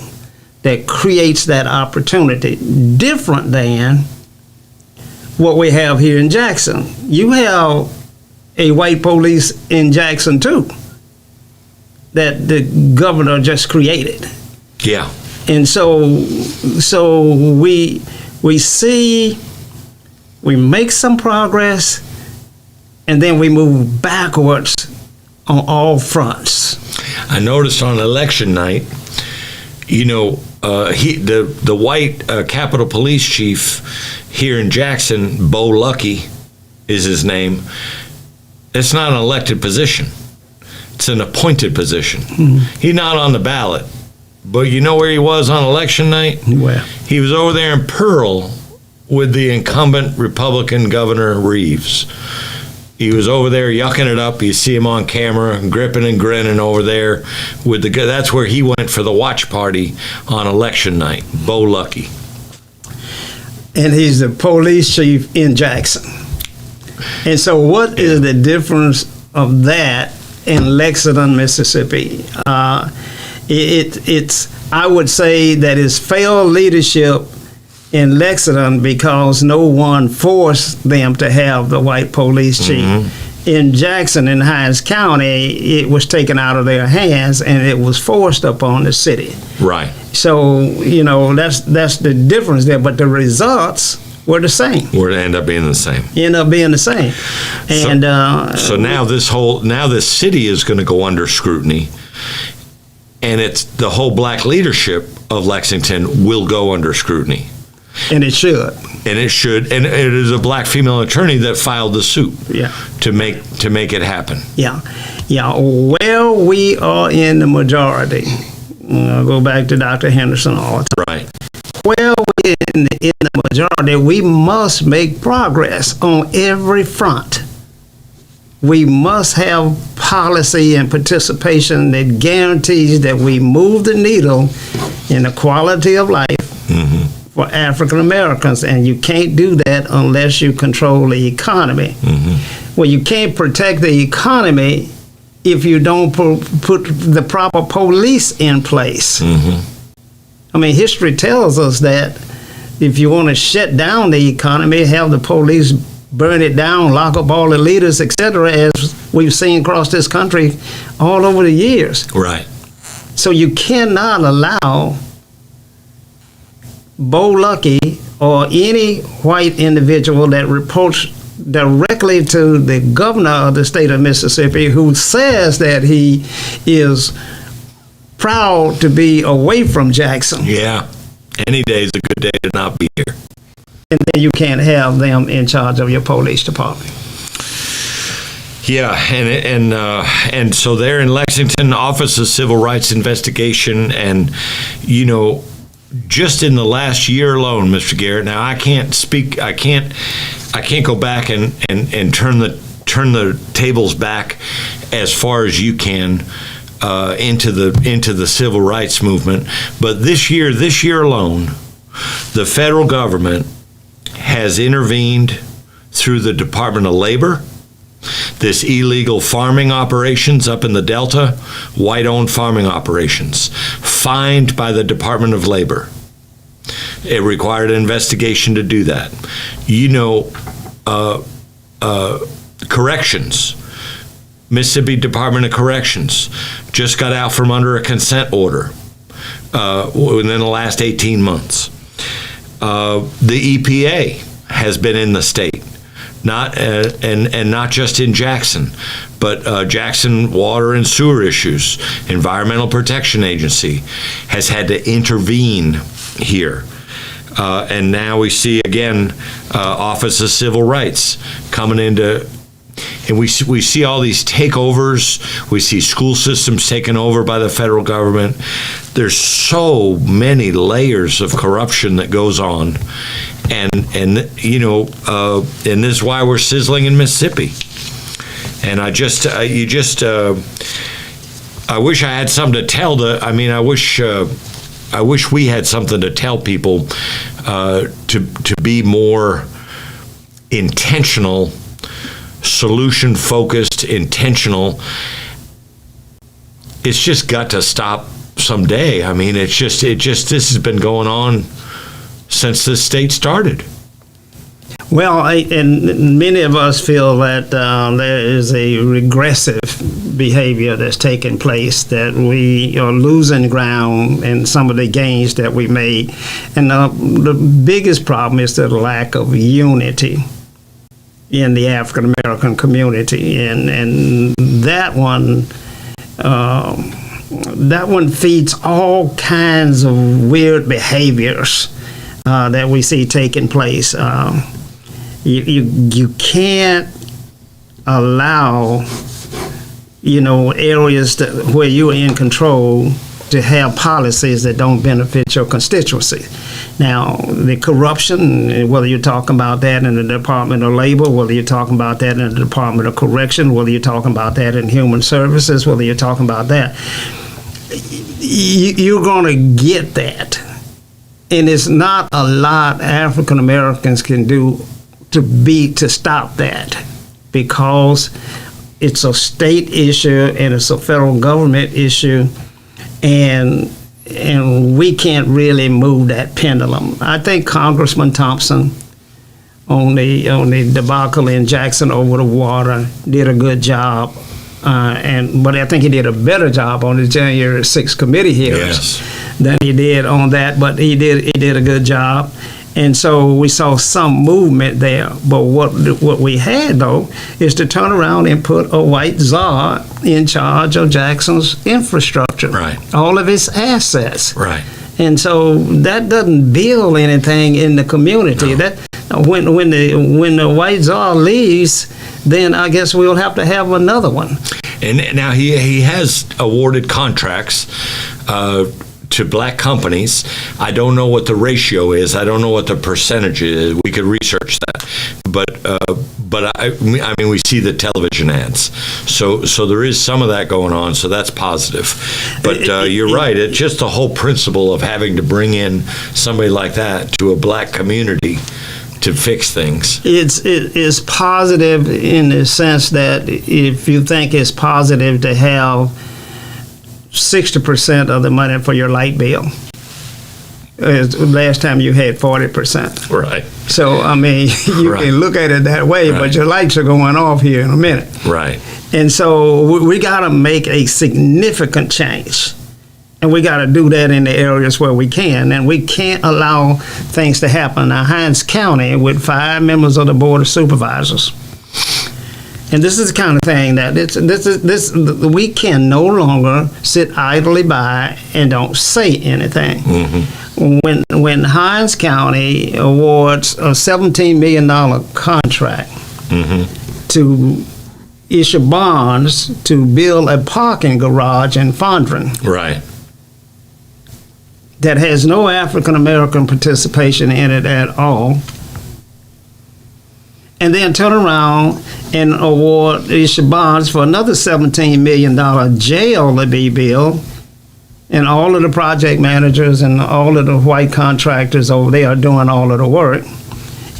that creates that opportunity, different than what we have here in Jackson. You have a white police in Jackson too, that the governor just created. Yeah. And so we make some progress, and then we move backwards on all fronts. I noticed on election night, the white Capitol Police Chief here in Jackson, Bo Lucky is his name. It's not an elected position. It's an appointed position. Mm-hmm. He's not on the ballot. But you know where he was on election night? Where? He was over there in Pearl with the incumbent Republican Governor Reeves. He was over there yucking it up. You see him on camera, gripping and grinning over there with the. That's where he went for the watch party on election night. Bo Lucky. and he's the police chief in Jackson. And so what is the difference of that in Lexington, Mississippi? I would say that it's failed leadership in Lexington because no one forced them to have the white police chief. Mm-hmm. In Jackson and Hinds County, it was taken out of their hands and it was forced upon the city. Right. So, that's the difference there, but the results were the same. Would end up being the same. And so now this city is going to go under scrutiny, and it's the whole black leadership of Lexington will go under scrutiny. And it should. And it is a black female attorney that filed the suit. Yeah. To make it happen. Yeah. Well, we are in the majority. I'll go back to Dr. Henderson all the time. Right. Well, in the majority, we must make progress on every front. We must have policy and participation that guarantees that we move the needle in the quality of life for African Americans, and you can't do that unless you control the economy. Well, you can't protect the economy if you don't put the proper police in place. I mean, history tells us that if you want to shut down the economy, have the police burn it down, lock up all the leaders, etc., as we've seen across this country all over the years. Right. So you cannot allow Bo Lucky or any white individual that reports directly to the governor of the state of Mississippi, who says that he is proud to be away from Jackson. Yeah. Any day is a good day to not be here. And then you can't have them in charge of your police department. Yeah, and so there in Lexington, Office of Civil Rights Investigation, and just in the last year alone, Mr. Garrett. Now I can't go back and turn the tables back as far as you can into the civil rights movement. But this year alone, the federal government has intervened through the Department of Labor. This illegal farming operations up in the Delta, white-owned farming operations, fined by the Department of Labor. It required an investigation to do that. Corrections. Mississippi Department of Corrections just got out from under a consent order within the last 18 months. The EPA has been in the state, not just in Jackson, but Jackson Water and Sewer Issues, Environmental Protection Agency has had to intervene here. And now we see again Office of Civil Rights coming into. And we see all these takeovers. We see school systems taken over by the federal government. There's so many layers of corruption that goes on, and this is why we're sizzling in Mississippi. And I wish I had something to tell. I wish we had something to tell people to be more intentional. Solution-focused, intentional. It's just got to stop someday. I mean, this has been going on since this state started. Well, and many of us feel that there is a regressive behavior that's taking place, that we are losing ground in some of the gains that we made. And the biggest problem is the lack of unity in the African American community, and that one feeds all kinds of weird behaviors that we see taking place. You can't allow areas where you are in control to have policies that don't benefit your constituency. Now, the corruption, whether you're talking about that in the Department of Labor, whether you're talking about that in the Department of Correction, whether you're talking about that in Human Services, whether you're talking about that, you're going to get that And it's not a lot African Americans can do to stop that, because it's a state issue and it's a federal government issue, and we can't really move that pendulum. I think Congressman Thompson on the debacle in Jackson over the water did a good job, but I think he did a better job on the January 6th committee hearings than he did on that. But he did a good job, and so we saw some movement there. But what we had though is to turn around and put a white czar in charge of Jackson's infrastructure, all of its assets, and so that doesn't build anything in the community. That when the white czar leaves, then I guess we'll have to have another one. And now he has awarded contracts to black companies. I don't know what the ratio is. I don't know what the percentage is. We could research that. But I mean, we see the television ads. So there is some of that going on, so that's positive. But you're right. It's just the whole principle of having to bring in somebody like that to a black community to fix things. It's positive in the sense that if you think it's positive to have 60% of the money for your light bill, last time you had 40%. Right. So, I mean, you can look at it that way, but your lights are going off here in a minute. Right. And so we got to make a significant change. And we got to do that in the areas where we can. And we can't allow things to happen. Now, Hinds County, with 5 members of the Board of Supervisors, and this is the kind of thing that we can no longer sit idly by and don't say anything. Mm-hmm. When Hinds County awards a $17 million contract to issue bonds to build a parking garage in Fondren, that has no African American participation in it at all, and then turn around and issue bonds for another $17 million jail to be built, and all of the project managers and all of the white contractors over there are doing all of the work,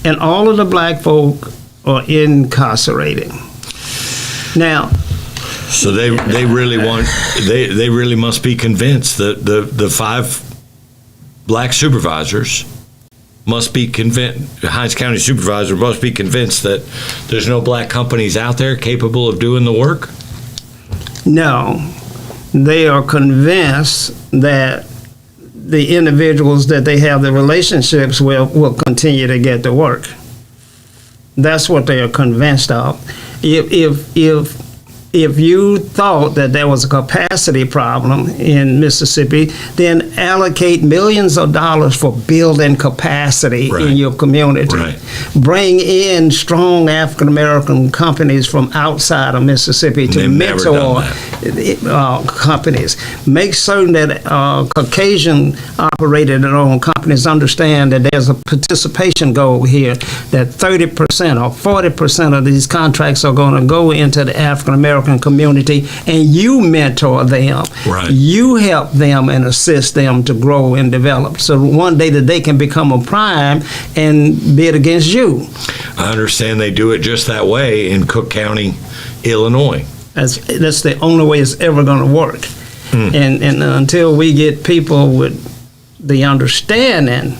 and all of the black folk are incarcerated. Now, so they really must be convinced that the 5 black supervisors must be convinced, Hinds County supervisor must be convinced that there's no black companies out there capable of doing the work? No. They are convinced that the individuals that they have the relationships with will continue to get the work. That's what they are convinced of. If you thought that there was a capacity problem in Mississippi, then allocate millions of dollars for building capacity in your community. Bring in strong African American companies from outside of Mississippi to mentor companies. Make certain that Caucasian operated and owned companies understand that there's a participation goal here, that 30% or 40% of these contracts are going to go into the African American community, and you mentor them. You help them and assist them to grow and develop, so one day that they can become a prime and bid against you. I understand they do it just that way in Cook County, Illinois. That's the only way it's ever going to work. And until we get people with the understanding,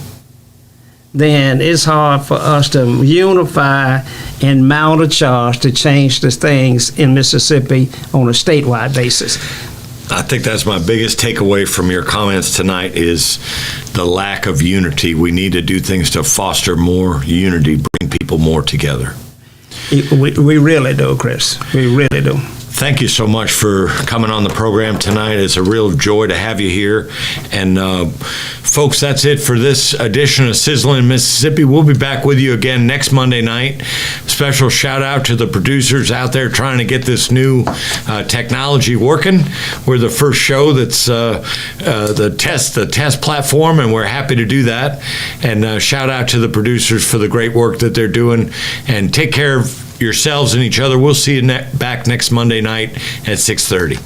then it's hard for us to unify and mount a charge to change the things in Mississippi on a statewide basis. I think that's my biggest takeaway from your comments tonight is the lack of unity. We need to do things to foster more unity, bring people more together. We really do, Chris. We really do. Thank you so much for coming on the program tonight. It's a real joy to have you here. And folks, that's it for this edition of Sizzling Mississippi. We'll be back with you again next Monday night. Special shout out to the producers out there trying to get this new technology working. We're the first show that's the test platform, and we're happy to do that. And shout out to the producers for the great work that they're doing. And take care of yourselves and each other. We'll see you back next Monday night at 6:30.